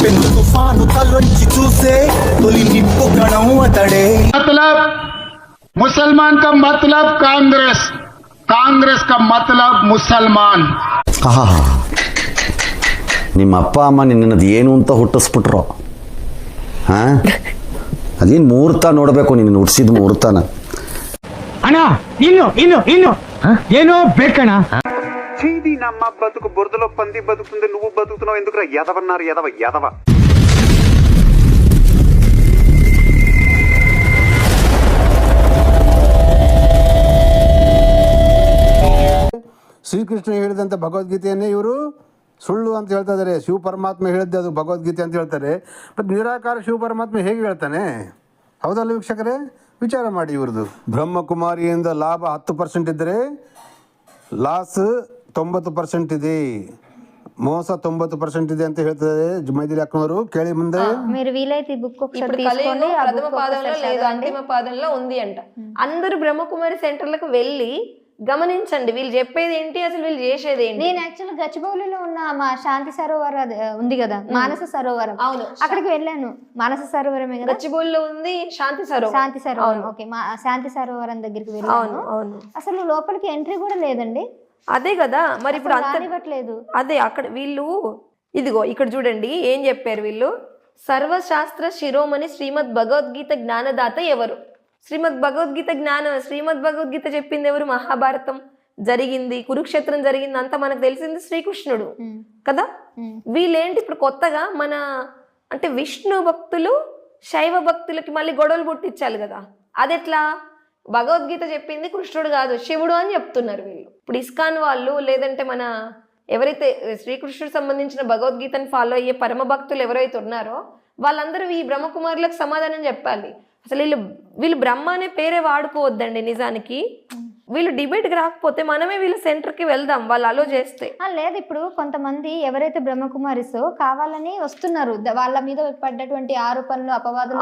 పెను తుఫాను తలొంచి చూసే తొలి నిప్పు కణం అతడే. मतलब मुसलमान का मतलब कांग्रेस, कांग्रेस का मतलब मुसलमान. ನಿಮ್ಮ ಅಪ್ಪ ಅಮ್ಮ ನಿನ್ನದು ಏನು ಅಂತ ಹುಟ್ಟಿಸ್ಬಿಟ್ರು. ಹಾಂ, ಅದೇನು ಮುಹೂರ್ತ ನೋಡಬೇಕು, ನೀನು ಹುಟ್ಟಿಸಿದ ಮುಹೂರ್ತನ. ಅಣ್ಣ ಇನ್ನು ಏನೋ ಬೇಕಣ್ಣ. చీది నమ్మ బతుకు బురదలో పంది బతుకుతుంది, నువ్వు బతుకుతున్నావు ఎందుకురా ఎదవన్నారు ఎదవ. ಶ್ರೀಕೃಷ್ಣ ಹೇಳಿದಂಥ ಭಗವದ್ಗೀತೆಯನ್ನೇ ಇವರು ಸುಳ್ಳು ಅಂತ ಹೇಳ್ತಾ ಇದ್ದಾರೆ. ಶಿವ ಪರಮಾತ್ಮ ಹೇಳಿದ್ದೆ ಅದು ಭಗವದ್ಗೀತೆ ಅಂತ ಹೇಳ್ತಾರೆ. ಬಟ್ ನಿರಾಕಾರ ಶಿವ ಪರಮಾತ್ಮ ಹೇಗೆ ಹೇಳ್ತಾನೆ? ಹೌದಲ್ಲ ವೀಕ್ಷಕರೇ, ವಿಚಾರ ಮಾಡಿ. ಇವ್ರದ್ದು ಬ್ರಹ್ಮಕುಮಾರಿಯಿಂದ ಲಾಭ 10% ಇದ್ದರೆ ಲಾಸ್ 90% ಇದೆ, మోస 90% ಇದೆ ಅಂತ ಹೇಳ್ತಾರೆ మైథిలి అక్కనವರು. కేಳಿ ముందే మీరు వీలైతే బుక్ ఒకసారి ఇప్పుడు తీసుకోండి. ఆ ప్రథమ బుక్ పాదంలో ఒకసారి లేదు, చదవండి. అంతిమ పాదంలో ఉంది అంట. అందరూ బ్రహ్మకుమారి సెంటర్లకు వెళ్ళి గమనించండి, వీళ్ళు చెప్పేది ఏంటి, అసలు వీళ్ళు చేసేది ఏంటి. నేను యాక్చువల్ గచ్చిబౌలిలో ఉన్న మా శాంతి సరోవర్ ఉంది కదా, మానస సరోవరం. అవును, అక్కడికి వెళ్ళాను. మానస సరోవరమే కదా, గచ్చిబౌలిలో ఉంది శాంతి సరోవరం. శాంతి సరోవరం. ఓకే, శాంతి సరోవరం దగ్గరికి వెళ్ళాను. అవును, అసలు లోపలికి ఎంట్రీ కూడా లేదండి. అదే కదా మరి. ఇప్పుడు ఇవ్వట్లేదు. అదే అక్కడ వీళ్ళు ఇదిగో ఇక్కడ చూడండి ఏం చెప్పారు వీళ్ళు. సర్వశాస్త్ర శిరోమణి శ్రీమద్ భగవద్గీత జ్ఞానదాత ఎవరు? శ్రీమద్ భగవద్గీత చెప్పింది ఎవరు? మహాభారతం జరిగింది, కురుక్షేత్రం జరిగింది, అంతా మనకు తెలిసింది శ్రీకృష్ణుడు కదా. వీళ్ళేంటి ఇప్పుడు కొత్తగా మన అంటే విష్ణు భక్తులు శైవ భక్తులకి మళ్ళీ గొడవలు పుట్టించాలి కదా. అదెట్లా? భగవద్గీత చెప్పింది కృష్ణుడు కాదు శివుడు అని చెప్తున్నారు వీళ్ళు. ఇప్పుడు ఇస్కాన్ వాళ్ళు లేదంటే మన ఎవరైతే శ్రీకృష్ణుడికి సంబంధించిన భగవద్గీతను ఫాలో అయ్యే పరమ భక్తులు ఎవరైతే ఉన్నారో వాళ్ళందరూ ఈ బ్రహ్మకుమారులకు సమాధానం చెప్పాలి. అసలు వీళ్ళు బ్రహ్మ అనే పేరే వాడుకోవద్దండి. నిజానికి వీళ్ళు డిబేట్కి రాకపోతే మనమే వీళ్ళ సెంటర్కి వెళ్దాం, వాళ్ళు అలో చేస్తే. లేదు, ఇప్పుడు కొంతమంది ఎవరైతే బ్రహ్మకుమారిసో కావాలని వస్తున్నారు, వాళ్ళ మీద పడ్డటువంటి ఆరోపణలు అపవాదులు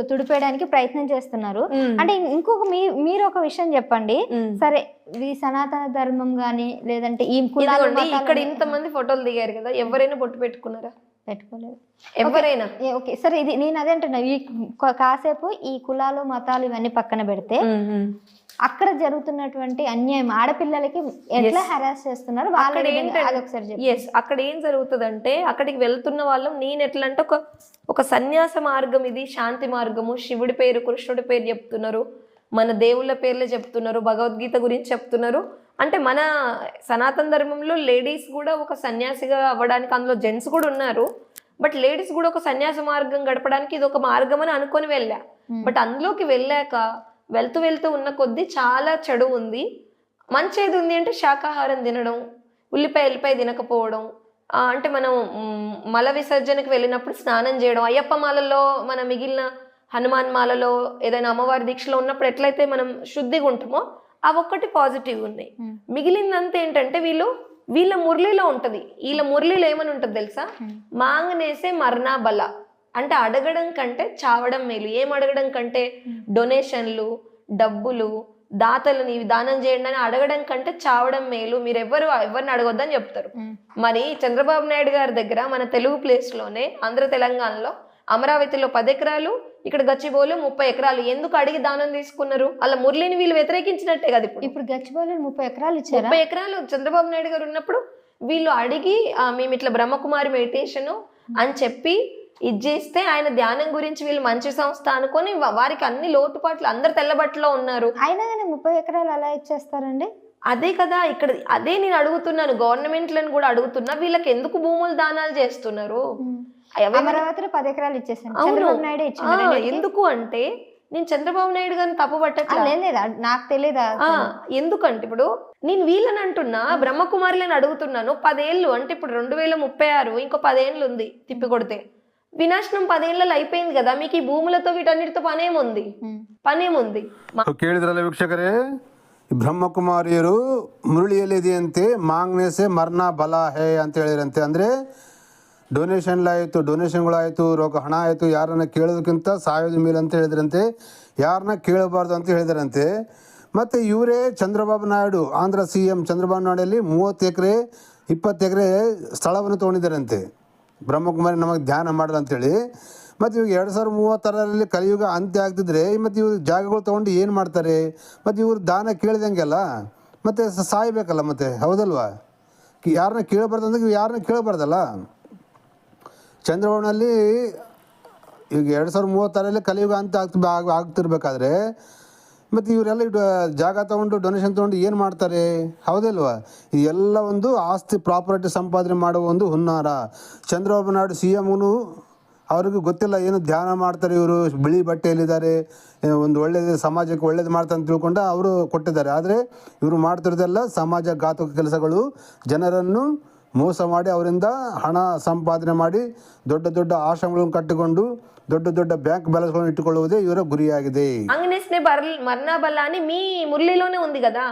తుడిపేయడానికి ప్రయత్నం చేస్తున్నారు. అంటే ఇంకొక మీరు ఒక విషయం చెప్పండి. సరే, ఈ సనాతన ధర్మం గాని లేదంటే ఈ కులాలు ఇక్కడ ఇంతమంది ఫోటోలు దిగారు కదా, ఎవరైనా బొట్టు పెట్టుకున్నారా? పెట్టుకోలేదు ఎవరైనా. ఓకే సరే, ఇది నేను అదే అంటున్నా. ఈ కాసేపు ఈ కులాలు మతాలు ఇవన్నీ పక్కన పెడితే అక్కడ జరుగుతున్నటువంటి అన్యాయం, ఆడపిల్లలకి ఎట్లా హెరాస్ చేస్తున్నారు అక్కడ ఏం జరుగుతుందంటే, అక్కడికి వెళ్తున్న వాళ్ళం నేను ఎట్లా అంటే ఒక సన్యాస మార్గం, ఇది శాంతి మార్గము, శివుడి పేరు కృష్ణుడి పేరు చెప్తున్నారు, మన దేవుళ్ళ పేర్లే చెప్తున్నారు, భగవద్గీత గురించి చెప్తున్నారు. అంటే మన సనాతన ధర్మంలో లేడీస్ కూడా ఒక సన్యాసిగా అవ్వడానికి, అందులో జెంట్స్ కూడా ఉన్నారు, బట్ లేడీస్ కూడా ఒక సన్యాస మార్గం గడపడానికి ఇది ఒక మార్గం అని అనుకొని వెళ్ళా. బట్ అందులోకి వెళ్ళాక వెళ్తూ ఉన్న కొద్దీ చాలా చెడు ఉంది. మంచి ఏది ఉంది అంటే శాకాహారం తినడం, ఉల్లిపాయ తినకపోవడం, అంటే మనం మల విసర్జనకు వెళ్ళినప్పుడు స్నానం చేయడం, అయ్యప్ప మాలలో మన మిగిలిన హనుమాన్ మాలలో ఏదైనా అమ్మవారి దీక్షలో ఉన్నప్పుడు ఎట్లయితే మనం శుద్ధిగా ఉంటామో అవొక్కటి పాజిటివ్ ఉన్నాయి. మిగిలిందంతా ఏంటంటే వీళ్ళ మురళిలో ఉంటది. వీళ్ళ మురళిలో ఏమని ఉంటది తెలుసా? మాంగనేసే మరణా బల, అంటే అడగడం కంటే చావడం మేలు. ఏం అడగడం కంటే డొనేషన్లు, డబ్బులు, దాతలని దానం చేయండి అని అడగడం కంటే చావడం మేలు, మీరు ఎవరిని అడగొద్దని చెప్తారు. మరి చంద్రబాబు నాయుడు గారి దగ్గర మన తెలుగు ప్లేస్ లోనే తెలంగాణలో అమరావతిలో 10 ఎకరాలు, ఇక్కడ గచ్చిబౌలి 30 ఎకరాలు ఎందుకు అడిగి దానం తీసుకున్నారు? అలా మురళిని వీళ్ళు వ్యతిరేకించినట్టే కదా. ఇప్పుడు గచ్చిబౌలి 30 ఎకరాలు ఇచ్చారు. 30 ఎకరాలు చంద్రబాబు నాయుడు గారు ఉన్నప్పుడు వీళ్ళు అడిగి మేము ఇట్లా బ్రహ్మకుమారి మెడిటేషన్ అని చెప్పి ఇది చేస్తే ఆయన ధ్యానం గురించి వీళ్ళు మంచి సంస్థ అనుకొని వారికి అన్ని లోటుపాట్లు, అందరు తెల్లబట్టలో ఉన్నారు. అయినా కానీ 30 ఎకరాలు అలా ఇచ్చేస్తారండి? అదే కదా ఇక్కడ అదే నేను అడుగుతున్నాను, గవర్నమెంట్లను కూడా అడుగుతున్నా, వీళ్ళకి ఎందుకు భూములు దానాలు చేస్తున్నారు? అమరావతిలో 10 ఎకరాలు ఇచ్చేసాను. ఎందుకు అంటే నేను చంద్రబాబు నాయుడు గారిని తప్పు పట్టట్లేదు, నాకు తెలియదా ఎందుకంటే ఇప్పుడు నేను వీళ్ళని అంటున్నా, బ్రహ్మకుమారులను అడుగుతున్నాను. 10 ఏళ్ళు అంటే ఇప్పుడు 2036, ఇంకో 10 ఏళ్ళు ఉంది తిప్పి కొడితే. వినాశనం 10 ఏళ్ళలో అయిపోయింది కదా, మీకు ఈ భూములతో వీటన్నిటితో పనేముంది? ಕೇಳಿದ್ರಲ್ಲ ವೀಕ್ಷಕರೇ, ಬ್ರಹ್ಮಕುಮಾರಿಯರು ಮುರುಳಿಯಲ್ಲಿದೆ ಅಂತೆ, ಮಾಂಗ್ನೇಸೆ ಮರಣ ಬಲ ಹೇ ಅಂತ ಹೇಳಿರಂತೆ. ಅಂದರೆ ಡೊನೇಷನ್ಗಳಾಯಿತು, ಹಣ ಆಯಿತು, ಯಾರನ್ನ ಕೇಳೋದಕ್ಕಿಂತ ಸಾಯೋದು ಮೇಲೆ ಅಂತ ಹೇಳಿದ್ರಂತೆ, ಯಾರನ್ನ ಕೇಳಬಾರ್ದು ಅಂತ ಹೇಳಿದ್ರಂತೆ. ಮತ್ತು ಇವರೇ ಚಂದ್ರಬಾಬು ನಾಯ್ಡು, ಆಂಧ್ರ CM ಚಂದ್ರಬಾಬು ನಾಯ್ಡಲ್ಲಿ 30 ಎಕರೆ 20 ಎಕರೆ ಸ್ಥಳವನ್ನು ತೊಗೊಂಡಿದ್ದಾರಂತೆ. ಬ್ರಹ್ಮಕುಮಾರಿ ನಮಗೆ ಧ್ಯಾನ ಮಾಡಲ್ಲ ಅಂತೇಳಿ. ಮತ್ತು ಇವಾಗ 2036ರಲ್ಲಿ ಕಲಿಯುಗ ಅಂತ್ಯ ಆಗ್ತಿದ್ರೆ ಮತ್ತು ಇವ್ರು ಜಾಗಗಳು ತೊಗೊಂಡು ಏನು ಮಾಡ್ತಾರೆ? ಮತ್ತು ಇವ್ರು ದಾನ ಕೇಳಿದಂಗೆಲ್ಲ ಮತ್ತು ಸಾಯ್ಬೇಕಲ್ಲ ಮತ್ತೆ, ಹೌದಲ್ವಾ? ಯಾರನ್ನ ಕೇಳಬಾರ್ದು ಅಂದ್ರೆ ಯಾರನ್ನ ಕೇಳಬಾರ್ದಲ್ಲ. ಚಂದ್ರಬಾಬುನಲ್ಲಿ ಈಗ 2036ರಲ್ಲಿ ಕಲಿಯುಗ ಅಂತ್ಯ ಆಗ್ತಿರ್ಬೇಕಾದ್ರೆ ಮತ್ತು ಇವರೆಲ್ಲ ಜಾಗ ತೊಗೊಂಡು ಡೊನೇಷನ್ ತೊಗೊಂಡು ಏನು ಮಾಡ್ತಾರೆ? ಹೌದಲ್ವಾ? ಇದೆಲ್ಲ ಒಂದು ಆಸ್ತಿ ಪ್ರಾಪರ್ಟಿ ಸಂಪಾದನೆ ಮಾಡುವ ಒಂದು ಹುನ್ನಾರ. ಚಂದ್ರಬಾಬು ನಾಯ್ಡು CMನು ಅವ್ರಿಗೂ ಗೊತ್ತಿಲ್ಲ ಏನು ಧ್ಯಾನ ಮಾಡ್ತಾರೆ ಇವರು, ಬಿಳಿ ಬಟ್ಟೆಯಲ್ಲಿದ್ದಾರೆ, ಒಂದು ಒಳ್ಳೆಯದು ಸಮಾಜಕ್ಕೆ ಒಳ್ಳೇದು ಮಾಡ್ತಾರೆ ಅಂತ ತಿಳ್ಕೊಂಡು ಅವರು ಕೊಟ್ಟಿದ್ದಾರೆ. ಆದರೆ ಇವರು ಮಾಡ್ತಿರೋದೆಲ್ಲ ಸಮಾಜ ಘಾತಕ ಕೆಲಸಗಳು. ಜನರನ್ನು ಮೋಸ ಮಾಡಿ ಅವರಿಂದ ಹಣ ಸಂಪಾದನೆ ಮಾಡಿ ದೊಡ್ಡ ದೊಡ್ಡ ಆಶ್ರಮಗಳನ್ನು ಕಟ್ಟಿಕೊಂಡು దొడ్డ దొడ్డ బ్యాంక్ బ్యాలెన్స్లను ఇట్టుಕೊಳ್ಳుವುదే ಇವರ గురియాಗಿದೆ. అంగనేస్నే మరణ బల్ల అని మీ మురళిలోనే ఉంది కదా,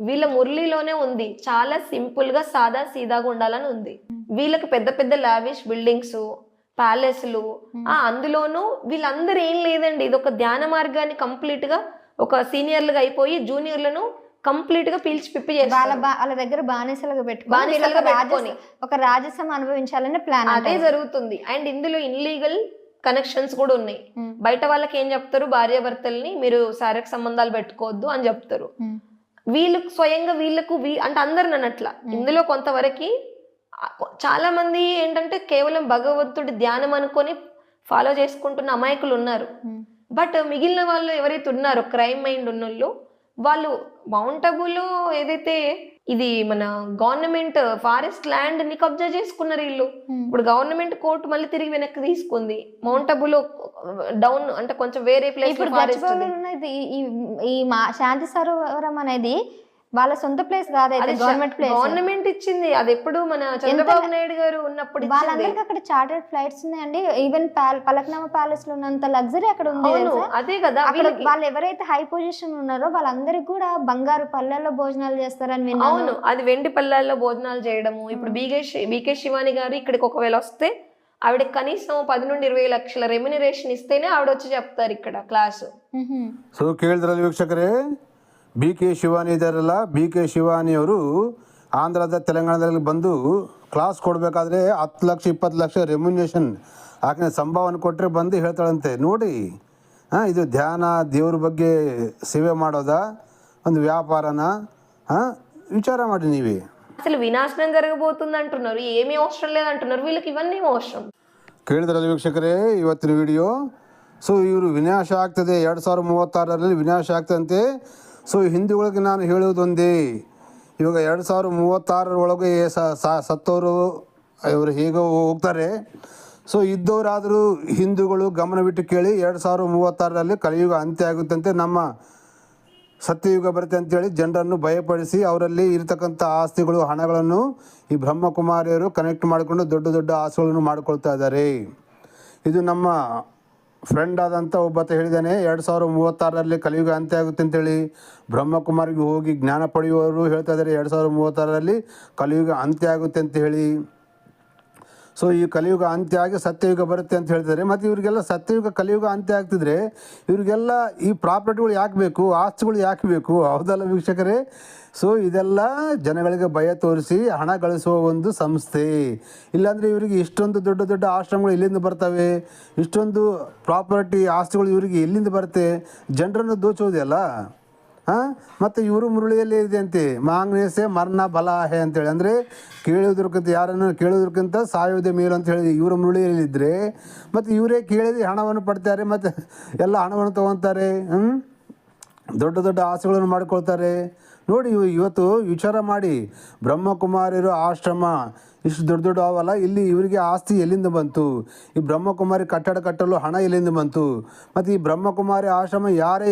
వీళ్ళ మురళిలోనే ఉంది. చాలా సింపుల్ గా సాదా సీదాగా ఉండాలని ఉంది. వీళ్ళకి పెద్ద పెద్ద లావిష్ బిల్డింగ్స్, ప్యాలెస్లు, అందులోనూ వీళ్ళందరూ ఏం లేదండి. ఇది ఒక ధ్యాన మార్గాన్ని కంప్లీట్ గా ఒక సీనియర్లుగా అయిపోయి జూనియర్లను కంప్లీట్ గా పీల్చి పిప్పి చేస్తారు. వాళ్ళ దగ్గర బానిసలుగా పెట్టుకొని ఒక రాజసం అనుభవించాలనే ప్లాన్ అదే జరుగుతుంది. అండ్ ఇందులో ఇన్లీగల్ కనెక్షన్స్ కూడా ఉన్నాయి. బయట వాళ్ళకి ఏం చెప్తారు, భార్యాభర్తల్ని మీరు శారీరక సంబంధాలు పెట్టుకోవద్దు అని చెప్తారు. వీళ్ళకు స్వయంగా వీళ్ళకు అంటే అందరు నన్నట్లా ఇందులో కొంతవరకు చాలా మంది ఏంటంటే కేవలం భగవంతుడి ధ్యానం అనుకొని ఫాలో చేసుకుంటున్న అమాయకులు ఉన్నారు. బట్ మిగిలిన వాళ్ళు ఎవరైతే ఉన్నారో క్రైమ్ మైండ్ ఉన్నోళ్ళు, వాళ్ళు మౌంట్ అబూలో ఏదైతే ఇది మన గవర్నమెంట్ ఫారెస్ట్ ల్యాండ్ ని కబ్జా చేసుకున్నారు వీళ్ళు. ఇప్పుడు గవర్నమెంట్ కోర్టు మళ్ళీ తిరిగి వెనక్కి తీసుకుంది. మౌంట్ అబూలో డౌన్ అంటే కొంచెం వేరే ప్లేస్. ఈ శాంతి సరోవరం అనేది వాళ్ళ సొంత ప్లేస్ కాదు, గవర్నమెంట్ ప్లేస్. గవర్నమెంట్ ఇచ్చింది. అది ఎప్పుడు మన చంద్రబాబు నాయుడు గారు ఉన్నప్పుడు వాళ్ళందరికీ అక్కడ చార్టర్డ్ ఫ్లైట్స్ ఉన్నాయండి. ఈవెన్ పలక్నామా ప్యాలెస్ లో ఉన్నంత లగ్జరీ అక్కడ ఉంది. అదే కదా, వాళ్ళు ఎవరైతే హై పొజిషన్ ఉన్నారో వాళ్ళందరికీ కూడా బంగారు పల్లెల్లో భోజనాలు చేస్తారని విన్నాను. అవును, అది వెండి పల్లెల్లో భోజనాలు చేయడము. ఇప్పుడు బీకే శివాని గారు ఇక్కడికి ఒకవేళ వస్తే ఆవిడకి కనీసం 10 నుండి 20 లక్షల రెమ్యునరేషన్ ఇస్తేనే ఆవిడ వచ్చి చెప్తారు ఇక్కడ క్లాసు. ಸೊ ಕೇಳಿದ್ರಲ್ಲಿ ವೀಕ್ಷಕರೇ, BK ಶಿವಾನಿ ಇದ್ದಾರಲ್ಲ, BK ಶಿವಾನಿ ಅವರು ಆಂಧ್ರದ ತೆಲಂಗಾಣದಲ್ಲಿ ಬಂದು ಕ್ಲಾಸ್ ಕೊಡಬೇಕಾದ್ರೆ 10 ಲಕ್ಷ 20 ಲಕ್ಷ ರೆಮ್ಯುನೇಷನ್ ಆಕೆ ಸಂಭಾವನೆ ಕೊಟ್ಟರೆ ಬಂದು ಹೇಳ್ತಾಳಂತೆ. ನೋಡಿ, ಇದು ಧ್ಯಾನ ದೇವ್ರ ಬಗ್ಗೆ ಸೇವೆ ಮಾಡೋದ ಒಂದು ವ್ಯಾಪಾರನ? ವಿಚಾರ ಮಾಡಿ ನೀವೇ. అసలు వినాశనం జరగబోతుంది అంటున్నారు, ఏమీ అవసరం లేదంటున్నారు. వీళ్ళకి ఇవన్నీ అవసరం. ಕೇಳಿದ್ರಲ್ಲ ವೀಕ್ಷಕರೇ ಇವತ್ತಿನ ವಿಡಿಯೋ. ಸೊ ಇವರು ವಿನಾಶ ಆಗ್ತದೆ, 2036ರಲ್ಲಿ ವಿನಾಶ ಆಗ್ತದಂತೆ. ಸೊ ಹಿಂದೂಗಳಿಗೆ ನಾನು ಹೇಳೋದೊಂದೇ, ಇವಾಗ 2036 ಸತ್ತವರು ಇವರು ಹೇಗೋ ಹೋಗ್ತಾರೆ. ಸೊ ಇದ್ದವರಾದರೂ ಹಿಂದೂಗಳು ಗಮನವಿಟ್ಟು ಕೇಳಿ, 2036ರಲ್ಲಿ ಕಲಿಯುಗ ಅಂತ್ಯ ಆಗುತ್ತಂತೆ, ನಮ್ಮ ಸತ್ಯಯುಗ ಬರುತ್ತೆ ಅಂತೇಳಿ ಜನರನ್ನು ಭಯಪಡಿಸಿ ಅವರಲ್ಲಿ ಇರತಕ್ಕಂಥ ಆಸ್ತಿಗಳು ಹಣಗಳನ್ನು ಈ ಬ್ರಹ್ಮಕುಮಾರಿಯರು ಕನೆಕ್ಟ್ ಮಾಡಿಕೊಂಡು ದೊಡ್ಡ ದೊಡ್ಡ ಆಸ್ತಿಗಳನ್ನು ಮಾಡಿಕೊಳ್ತಾ ಇದ್ದಾರೆ. ಇದು ನಮ್ಮ ಫ್ರೆಂಡ್ ಆದಂಥ ಒಬ್ಬತ್ತ ಹೇಳಿದ್ದಾನೆ, 2036ರಲ್ಲಿ ಕಲಿಯುಗ ಅಂತ್ಯ ಆಗುತ್ತೆ ಅಂತೇಳಿ. ಬ್ರಹ್ಮಕುಮಾರಿಗೆ ಹೋಗಿ ಜ್ಞಾನ ಪಡೆಯುವವರು ಹೇಳ್ತಾ ಇದ್ದಾರೆ 2036ರಲ್ಲಿ ಕಲಿಯುಗ ಅಂತ್ಯ ಆಗುತ್ತೆ ಅಂತ ಹೇಳಿ. ಸೊ ಈ ಕಲಿಯುಗ ಅಂತ್ಯ ಆಗಿ ಸತ್ಯಯುಗ ಬರುತ್ತೆ ಅಂತ ಹೇಳ್ತಾರೆ. ಮತ್ತು ಇವರಿಗೆಲ್ಲ ಸತ್ಯಯುಗ ಕಲಿಯುಗ ಅಂತ್ಯ ಆಗ್ತಿದ್ರೆ ಇವರಿಗೆಲ್ಲ ಈ ಪ್ರಾಪರ್ಟಿಗಳು ಯಾಕೆ ಬೇಕು, ಆಸ್ತಿಗಳು ಯಾಕೆ ಬೇಕು? ಹೌದಲ್ಲ ವೀಕ್ಷಕರೇ? ಸೊ ಇದೆಲ್ಲ ಜನಗಳಿಗೆ ಭಯ ತೋರಿಸಿ ಹಣ ಗಳಿಸುವ ಒಂದು ಸಂಸ್ಥೆ. ಇಲ್ಲಾಂದರೆ ಇವರಿಗೆ ಇಷ್ಟೊಂದು ದೊಡ್ಡ ದೊಡ್ಡ ಆಶ್ರಮಗಳು ಎಲ್ಲಿಂದ ಬರ್ತವೆ? ಇಷ್ಟೊಂದು ಪ್ರಾಪರ್ಟಿ ಆಸ್ತಿಗಳು ಇವರಿಗೆ ಎಲ್ಲಿಂದ ಬರುತ್ತೆ? ಜನರನ್ನು ದೋಚೋದಲ್ಲ. ಮತ್ತು ಇವರು ಮುರುಳಿಯಲ್ಲಿ ಇದೆ ಅಂತೆ, ಮಾಂಗ್ನೇಸೆ ಮರಣ ಬಲಾಹೆ ಅಂತೇಳಿ. ಅಂದರೆ ಕೇಳೋದಕ್ಕಿಂತ ಯಾರನ್ನು ಕೇಳೋದಕ್ಕಿಂತ ಸಾಯೋದೇ ಮೇಲು ಅಂತ ಹೇಳಿ ಇವರು ಮುರುಳಿಯಲ್ಲಿದ್ದರೆ, ಮತ್ತು ಇವರೇ ಕೇಳಿದ್ರೆ ಹಣವನ್ನು ಪಡ್ತಾರೆ, ಮತ್ತು ಎಲ್ಲ ಹಣವನ್ನು ತೊಗೊತಾರೆ, ದೊಡ್ಡ ದೊಡ್ಡ ಆಸೆಗಳನ್ನು ಮಾಡಿಕೊಳ್ತಾರೆ. ನೋಡಿ, ಇವತ್ತು ವಿಚಾರ ಮಾಡಿ, ಬ್ರಹ್ಮಕುಮಾರಿಯರು ಆಶ್ರಮ ಇಷ್ಟು ದೊಡ್ಡ ದೊಡ್ಡ ಅವಲ್ಲ, ಇಲ್ಲಿ ಇವರಿಗೆ ಆಸ್ತಿ ಎಲ್ಲಿಂದ ಬಂತು? ಈ ಬ್ರಹ್ಮಕುಮಾರಿ ಕಟ್ಟಡ ಕಟ್ಟಲು ಹಣ ಎಲ್ಲಿಂದ ಬಂತು? ಮತ್ತು ಈ ಬ್ರಹ್ಮಕುಮಾರಿ ಆಶ್ರಮ ಯಾರ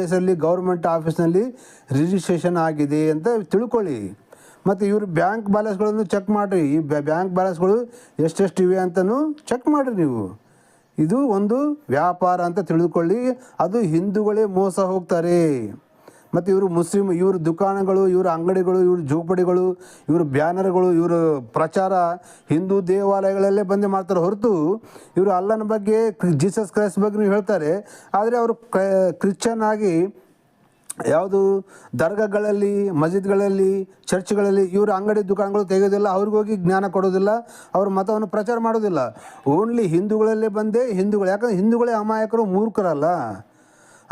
ಹೆಸರಲ್ಲಿ ಗೌರ್ಮೆಂಟ್ ಆಫೀಸ್ನಲ್ಲಿ ರಿಜಿಸ್ಟ್ರೇಷನ್ ಆಗಿದೆ ಅಂತ ತಿಳ್ಕೊಳ್ಳಿ. ಮತ್ತು ಇವರು ಬ್ಯಾಂಕ್ ಬ್ಯಾಲೆನ್ಸ್ಗಳನ್ನು ಚೆಕ್ ಮಾಡಿರಿ. ಈ ಬ್ಯಾಂಕ್ ಬ್ಯಾಲೆನ್ಸ್ಗಳು ಎಷ್ಟೆಷ್ಟಿವೆ ಅಂತಲೂ ಚೆಕ್ ಮಾಡಿರಿ ನೀವು. ಇದು ಒಂದು ವ್ಯಾಪಾರ ಅಂತ ತಿಳಿದುಕೊಳ್ಳಿ. ಅದು ಹಿಂದೂಗಳೇ ಮೋಸ ಹೋಗ್ತಾರೆ. ಮತ್ತು ಇವರು ಮುಸ್ಲಿಮ್, ಇವರು ದುಕಾನಗಳು, ಇವರು ಅಂಗಡಿಗಳು, ಇವರು ಜೋಪಡಿಗಳು, ಇವರು ಬ್ಯಾನರ್ಗಳು, ಇವರು ಪ್ರಚಾರ ಹಿಂದೂ ದೇವಾಲಯಗಳಲ್ಲೇ ಬಂದು ಮಾಡ್ತಾರೆ ಹೊರತು ಇವರು ಅಲ್ಲನ ಬಗ್ಗೆ, ಜೀಸಸ್ ಕ್ರೈಸ್ಟ್ ಬಗ್ಗೆ ಹೇಳ್ತಾರೆ. ಆದರೆ ಅವರು ಕ್ರಿಶ್ಚಿಯನ್ ಆಗಿ ಯಾವುದು ದರ್ಗಾಗಳಲ್ಲಿ, ಮಸ್ಜಿದ್ಗಳಲ್ಲಿ, ಚರ್ಚ್ಗಳಲ್ಲಿ ಇವರು ಅಂಗಡಿ ದುಕಾನ್ಗಳು ತೆಗೆಯೋದಿಲ್ಲ, ಅವ್ರಿಗೋಗಿ ಜ್ಞಾನ ಕೊಡೋದಿಲ್ಲ, ಅವ್ರ ಮತವನ್ನು ಪ್ರಚಾರ ಮಾಡೋದಿಲ್ಲ. ಓನ್ಲಿ ಹಿಂದೂಗಳಲ್ಲೇ ಬಂದೇ ಹಿಂದೂಗಳು, ಯಾಕಂದರೆ ಹಿಂದೂಗಳೇ ಅಮಾಯಕರು, ಮೂರ್ಖರಲ್ಲ.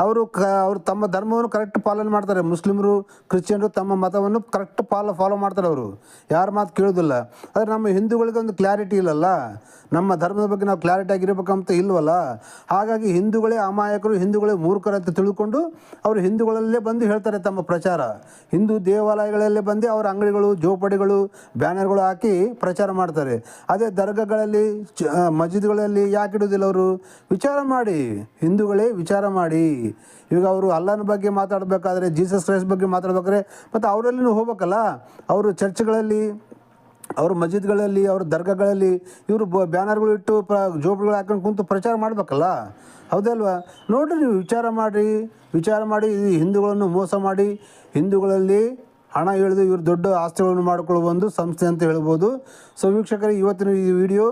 ಅವರು ತಮ್ಮ ಧರ್ಮವನ್ನು ಕರೆಕ್ಟ್ ಪಾಲನೆ ಮಾಡ್ತಾರೆ. ಮುಸ್ಲಿಮರು, ಕ್ರಿಶ್ಚಿಯನ್ರು ತಮ್ಮ ಮತವನ್ನು ಕರೆಕ್ಟ್ ಫಾಲೋ ಮಾಡ್ತಾರೆ. ಅವರು ಯಾರ ಮಾತು ಕೇಳೋದಿಲ್ಲ. ಆದರೆ ನಮ್ಮ ಹಿಂದೂಗಳಿಗೆ ಒಂದು ಕ್ಲಾರಿಟಿ ಇಲ್ಲಲ್ಲ, ನಮ್ಮ ಧರ್ಮದ ಬಗ್ಗೆ ನಾವು ಕ್ಲಾರಿಟಿ ಆಗಿರಬೇಕಂತ ಇಲ್ವಲ್ಲ. ಹಾಗಾಗಿ ಹಿಂದೂಗಳೇ ಅಮಾಯಕರು, ಹಿಂದೂಗಳೇ ಮೂರ್ಖರು ಅಂತ ತಿಳ್ಕೊಂಡು ಅವರು ಹಿಂದೂಗಳಲ್ಲೇ ಬಂದು ಹೇಳ್ತಾರೆ ತಮ್ಮ ಪ್ರಚಾರ. ಹಿಂದೂ ದೇವಾಲಯಗಳಲ್ಲೇ ಬಂದು ಅವರ ಅಂಗಡಿಗಳು, ಜೋಪಡಿಗಳು, ಬ್ಯಾನರ್ಗಳು ಹಾಕಿ ಪ್ರಚಾರ ಮಾಡ್ತಾರೆ. ಅದೇ ದರ್ಗಾಗಳಲ್ಲಿ, ಮಸ್ಜಿದ್ಗಳಲ್ಲಿ ಯಾಕೆ ಇಡೋದಿಲ್ಲ ಅವರು? ವಿಚಾರ ಮಾಡಿ, ಹಿಂದೂಗಳೇ ವಿಚಾರ ಮಾಡಿ. ಇವಾಗ ಅವರು ಅಲ್ಲನ ಬಗ್ಗೆ ಮಾತಾಡಬೇಕಾದ್ರೆ, ಜೀಸಸ್ ಕ್ರೈಸ್ಟ್ ಬಗ್ಗೆ ಮಾತಾಡ್ಬೇಕಾದ್ರೆ ಮತ್ತು ಅವರಲ್ಲಿನೂ ಹೋಗ್ಬೇಕಲ್ಲ. ಅವರು ಚರ್ಚ್ಗಳಲ್ಲಿ, ಅವ್ರ ಮಸ್ಜಿದ್ಗಳಲ್ಲಿ, ಅವ್ರ ದರ್ಗಾಗಳಲ್ಲಿ ಇವರು ಬ್ಯಾನರ್ಗಳು ಇಟ್ಟು ಜೋಬುಗಳು ಹಾಕೊಂಡು ಕುಂತು ಪ್ರಚಾರ ಮಾಡಬೇಕಲ್ಲ, ಹೌದಲ್ವಾ? ನೋಡಿರಿ, ನೀವು ವಿಚಾರ ಮಾಡಿ ಈ ಹಿಂದೂಗಳನ್ನು ಮೋಸ ಮಾಡಿ ಹಿಂದೂಗಳಲ್ಲಿ ಹಣ ಎಳೆದು ಇವರು ದೊಡ್ಡ ಆಸ್ತಿಗಳನ್ನು ಮಾಡಿಕೊಳ್ಳುವ ಒಂದು ಸಂಸ್ಥೆ ಅಂತ ಹೇಳ್ಬೋದು. ಸೊ ವೀಕ್ಷಕರೇ, ಇವತ್ತಿನ ಈ ವಿಡಿಯೋ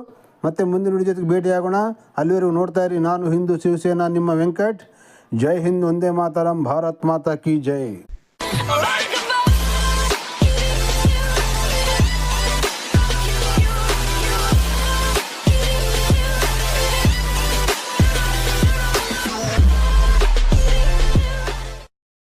ಮತ್ತೆ ಮುಂದಿನ ವಿಡಿಯೋ ಜೊತೆಗೆ ಭೇಟಿಯಾಗೋಣ. ಅಲ್ಲಿವರೆಗೂ ನೋಡ್ತಾ ಇರಿ. ನಾನು ಹಿಂದೂ ಶಿವಸೇನಾ ನಿಮ್ಮ ವೆಂಕಟ್. ಜೈ ಹಿಂದ್, ವಂದೇ ಮಾತರಂ, ಭಾರತ್ ಮಾತಾ ಕಿ ಜೈ.